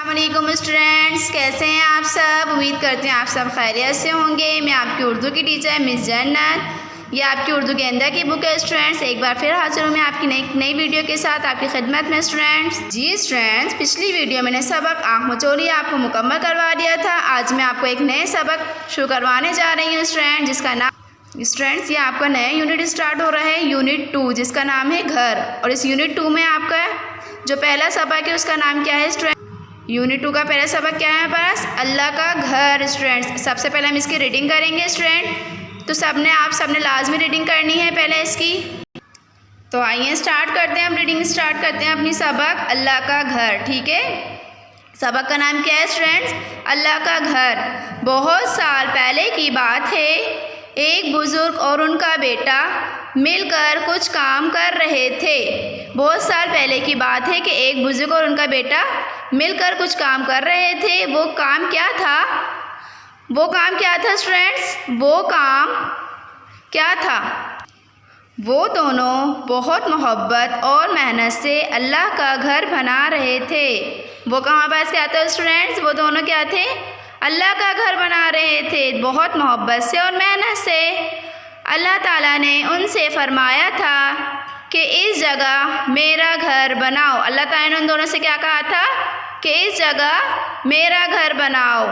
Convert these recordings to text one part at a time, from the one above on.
अस्सलामुअलैकुम स्टूडेंट्स, कैसे हैं आप सब। उम्मीद करते हैं आप सब खैरियत से होंगे। मैं आपकी उर्दू की टीचर मिस जन्नत। ये आपकी उर्दू के अंदर की बुक है स्टूडेंट्स। एक बार फिर हाजिर हूँ मैं आपकी नई वीडियो के साथ आपकी खिदमत में स्टूडेंट्स। जी स्टूडेंट्स, पिछली वीडियो मैंने सबक आँख मचोली आपको मुकम्मल करवा दिया था। आज मैं आपको एक नए सबक शुरू करवाने जा रही हूँ स्टूडेंट, जिसका नाम स्टूडेंट्स ये आपका नया यूनिट स्टार्ट हो रहा है, यूनिट 2, जिसका नाम है घर। और इस यूनिट 2 में आपका जो पहला सबक है उसका नाम क्या है स्टूडेंट। यूनिट 2 का पहला सबक क्या है बस अल्लाह का घर स्टूडेंट्स। सबसे पहले हम इसकी रीडिंग करेंगे स्टूडेंट, तो आप सबने लाजमी रीडिंग करनी है पहले इसकी। तो आइए स्टार्ट करते हैं, हम रीडिंग स्टार्ट करते हैं अपनी सबक अल्लाह का घर। ठीक है, सबक का नाम क्या है स्टूडेंट्स, अल्लाह का घर। बहुत साल पहले की बात है, एक बुज़ुर्ग और उनका बेटा मिलकर कुछ काम कर रहे थे। बहुत साल पहले की बात है कि एक बुज़ुर्ग और उनका बेटा मिलकर कुछ काम कर रहे थे। वो काम क्या था स्टूडेंट्स, वो काम क्या था। वो दोनों बहुत मोहब्बत और मेहनत से अल्लाह का घर बना रहे थे। वो कहाँ पास क्या था स्टूडेंट्स, वो दोनों क्या थे, अल्लाह का घर बना रहे थे बहुत मोहब्बत से और मेहनत से। अल्लाह ताला ने उनसे फरमाया था कि इस जगह मेरा घर बनाओ। अल्लाह ताला ने उन दोनों से क्या कहा था कि इस जगह मेरा घर बनाओ।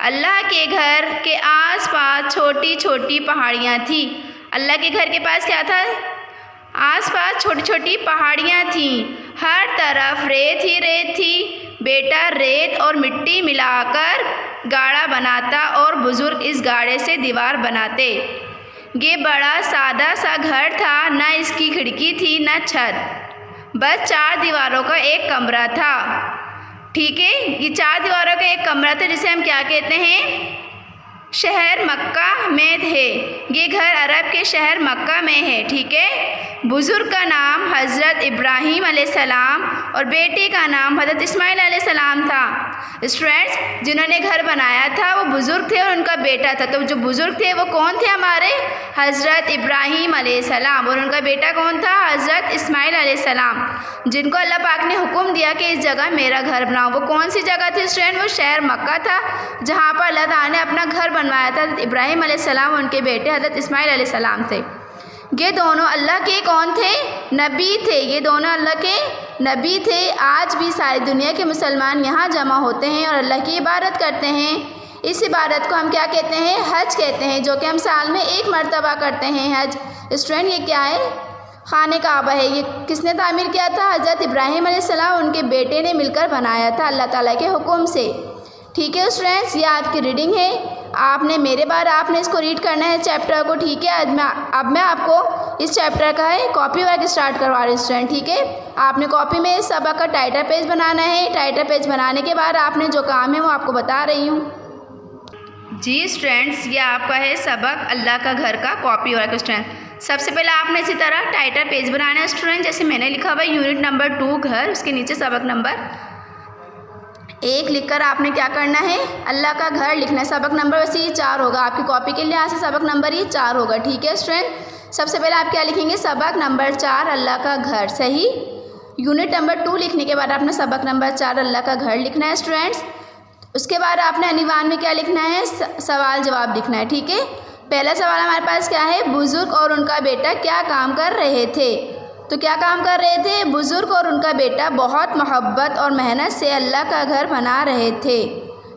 अल्लाह के घर के आसपास छोटी छोटी पहाड़ियाँ थीं। अल्लाह के घर के पास क्या था, आसपास छोटी छोटी पहाड़ियाँ थीं। हर तरफ रेत ही रेत थी। बेटा रेत और मिट्टी मिलाकर गाड़ा बनाता और बुज़ुर्ग इस गाड़े से दीवार बनाते। ये बड़ा सादा सा घर था, ना इसकी खिड़की थी ना छत, बस 4 दीवारों का एक कमरा था। ठीक है, ये 4 दीवारों का एक कमरा था, जिसे हम क्या कहते हैं, शहर मक्का में थे। ये घर अरब के शहर मक्का में है। ठीक है, बुज़ुर्ग का नाम हज़रत इब्राहीम अलैहिस्सलाम और बेटे का नाम हज़रत इस्माइल अलैहिस्सलाम था। स्टूडेंट्स, जिन्होंने घर बनाया था वो बुज़ुर्ग थे और उनका बेटा था। तो जो बुज़ुर्ग थे वो कौन थे हमारे, हज़रत इब्राहीम अलैहिस्सलाम, और उनका बेटा कौन था, हज़रत इस्माइल अलैहिस्सलाम, जिनको अल्लाह पाक ने हुक्म दिया कि इस जगह मेरा घर बनाओ। वो कौन सी जगह थी स्टूडेंट, वो शहर मक्का था, जहाँ पर अल्लाह ताला ने अपना घर बनवाया था। इब्राहीम अलैहिस्सलाम और उनके बेटे हज़रत इस्माइल अलैहिस्सलाम थे। ये दोनों अल्लाह के कौन थे, नबी थे। ये दोनों अल्लाह के नबी थे। आज भी सारी दुनिया के मुसलमान यहाँ जमा होते हैं और अल्लाह की इबादत करते हैं। इस इबादत को हम क्या कहते हैं, हज कहते हैं, जो कि हम साल में 1 मरतबा करते हैं हज। स्टूडेंट, ये क्या है, खाने काबा है। ये किसने तामीर किया था, हज़रत इब्राहीम अलैहिस्सलाम उनके बेटे ने मिलकर बनाया था अल्लाह ताला के हुक्म से। ठीक है स्टूडेंट्स, ये आपकी रीडिंग है। आपने इसको रीड करना है चैप्टर को। ठीक है, अब मैं आपको इस चैप्टर का है कॉपी वर्क स्टार्ट करवा रही हूँ स्टूडेंट। ठीक है, आपने कॉपी में इस सबक का टाइटल पेज बनाना है। टाइटल पेज बनाने के बाद आपने जो काम है वो आपको बता रही हूँ। जी स्टूडेंट्स, ये आपका है सबक अल्लाह का घर का कॉपी वर्क स्टूडेंट। सबसे पहले आपने इसी तरह टाइटल पेज बनाना है स्टूडेंट, जैसे मैंने लिखा हुआ है यूनिट नंबर 2 घर, उसके नीचे सबक नंबर 1 लिखकर आपने क्या करना है, अल्लाह का घर लिखना है। सबक नंबर वैसे ही 4 होगा, आपकी कॉपी के लिहाज से सबक नंबर ही 4 होगा। ठीक है स्टूडेंट, सबसे पहले आप क्या लिखेंगे, सबक नंबर 4 अल्लाह का घर। सही, यूनिट नंबर 2 लिखने के बाद आपने सबक नंबर 4 अल्लाह का घर लिखना है स्टूडेंट्स। उसके बाद आपने अनिवान में क्या लिखना है, सवाल जवाब लिखना है। ठीक है, पहला सवाल हमारे पास क्या है, बुज़ुर्ग और उनका बेटा क्या काम कर रहे थे। तो क्या काम कर रहे थे, बुज़ुर्ग और उनका बेटा बहुत मोहब्बत और मेहनत से अल्लाह का घर बना रहे थे।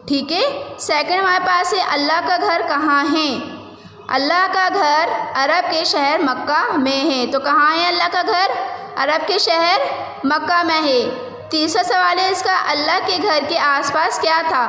ठीक है, सेकंड हमारे पास है अल्लाह का घर कहाँ है। अल्लाह का घर अरब के शहर मक्का में है। तो कहाँ है अल्लाह का घर, अरब के शहर मक्का में है। तीसरा सवाल है इसका, अल्लाह के घर के आसपास क्या था।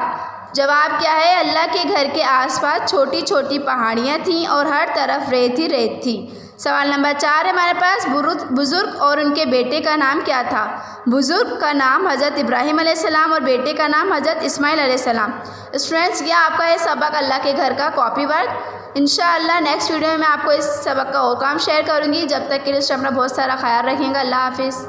जवाब क्या है, अल्लाह के घर के आसपास छोटी छोटी पहाड़ियाँ थीं और हर तरफ रेत ही रेत थी। सवाल नंबर 4 है हमारे पास, बुज़ुर्ग और उनके बेटे का नाम क्या था। बुज़ुर्ग का नाम हज़रत इब्राहीम अलैहिस्सलाम और बेटे का नाम हज़रत इस्माइल अलैहिस्सलाम। स्टूडेंट्स, ये आपका है सबक अल्लाह के घर का कॉपी वर्क। इंशाअल्लाह नेक्स्ट वीडियो में मैं आपको इस सबक का और काम शेयर करूँगी। जब तक के लिए अपना बहुत सारा ख्याल रखेंगे। अल्लाह हाफिज़।